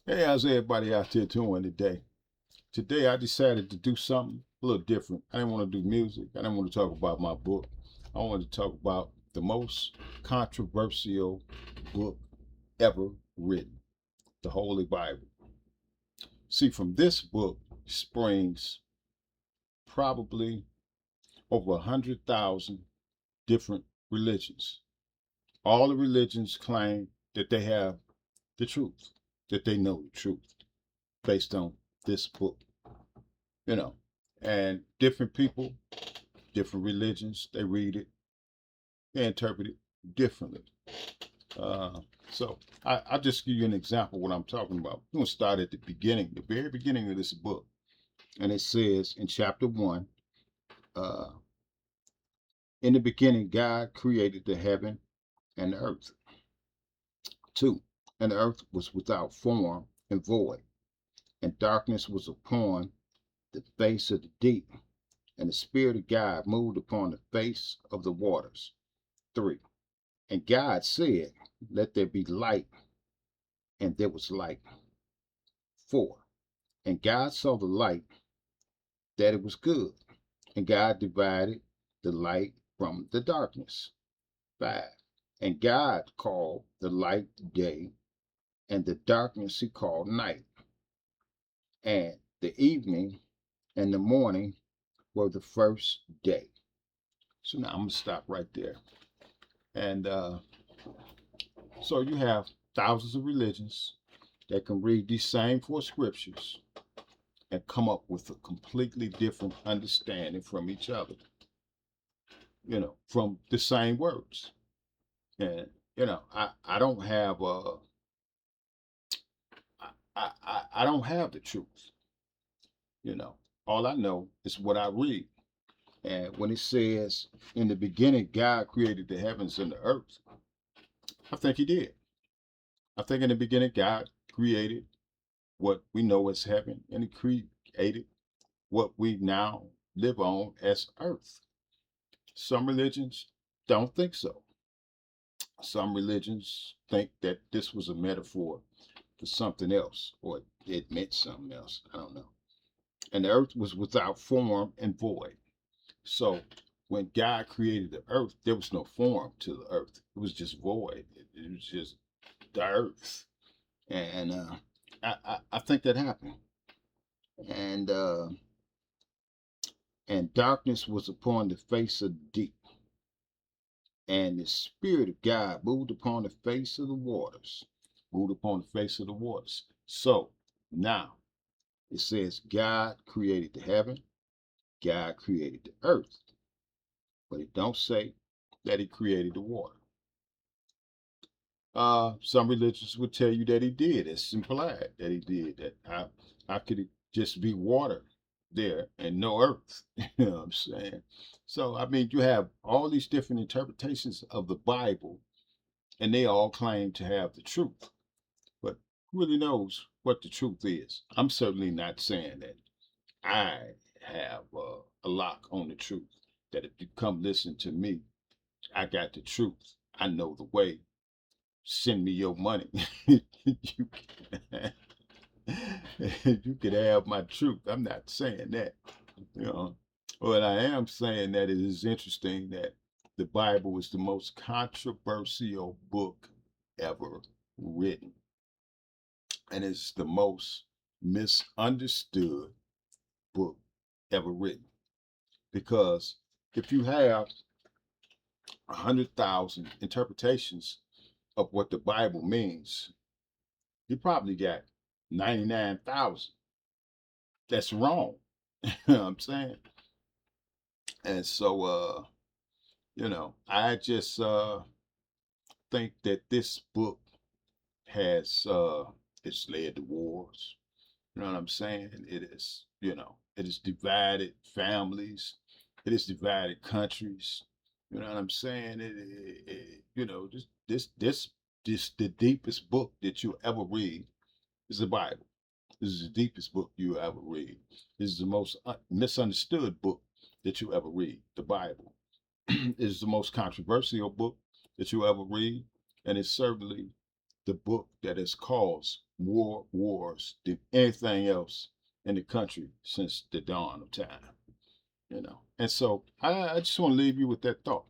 Hey, how's everybody out there doing today? Today I decided to do something a little different. I didn't want to do music. I didn't want to talk about my book. I wanted to talk about the most controversial book ever written, the Holy Bible. See, from this book springs probably over 100,000 different religions. All the religions claim that they have the truth, that they know the truth based on this book. you know. And different people, different religions, they read it, they interpret it differently. Uh, so I'll just give you an example of what I'm talking about. I'm going to start at the beginning, the very beginning of this book. And it says in chapter 1, uh, in the beginning, God created the heaven and the earth. 2, and the earth was without form and void, and darkness was upon the face of the deep, and the Spirit of God moved upon the face of the waters. 3, and God said, let there be light, and there was light. 4, and God saw the light, that it was good, and God divided the light from the darkness. 5, and God called the light day, and the darkness he called night. And the evening and the morning were the first day. So now I'm going to stop right there. And so you have thousands of religions that can read these same 4 scriptures and come up with a completely different understanding from each other, from the same words. And, I don't have I don't have the truth, you know. All I know is what I read. And when it says in the beginning God created the heavens and the earth, I think he did. I think in the beginning God created what we know as heaven, and he created what we now live on as earth. Some religions don't think so. Some religions think that this was a metaphor for something else, or it meant something else. I don't know. And the earth was without form and void. So when God created the earth, there was no form to the earth. It was just void. It was just the earth. And I think that happened. And and darkness was upon the face of the deep, and the Spirit of God moved upon the face of the waters. Moved upon the face of the waters. So now it says God created the heaven, God created the earth, but it don't say that he created the water. Some religions would tell you that he did. It's implied that he did. That how could it just be water there and no earth? You know what I'm saying? So I mean, you have all these different interpretations of the Bible, and they all claim to have the truth. But who really knows what the truth is? I'm certainly not saying that I have a lock on the truth. That if you come listen to me, I got the truth. I know the way. Send me your money. you can, you could have my truth. I'm not saying that. You know, but I am saying that it is interesting that the Bible is the most controversial book ever written, and it's the most misunderstood book ever written. Because if you have 100,000 interpretations of what the Bible means, you probably got 99,000 that's wrong. You know what I'm saying? And so, I just think that this book has it's led to wars. You know what I'm saying? It is, it has divided families. It has divided countries. You know what I'm saying? This the deepest book that you'll ever read is the Bible. This is the deepest book you ever read. This is the most misunderstood book that you ever read, the Bible. It is the most controversial book that you ever read, and it's certainly the book that has caused more wars than anything else in the country since the dawn of time. And so I just want to leave you with that thought.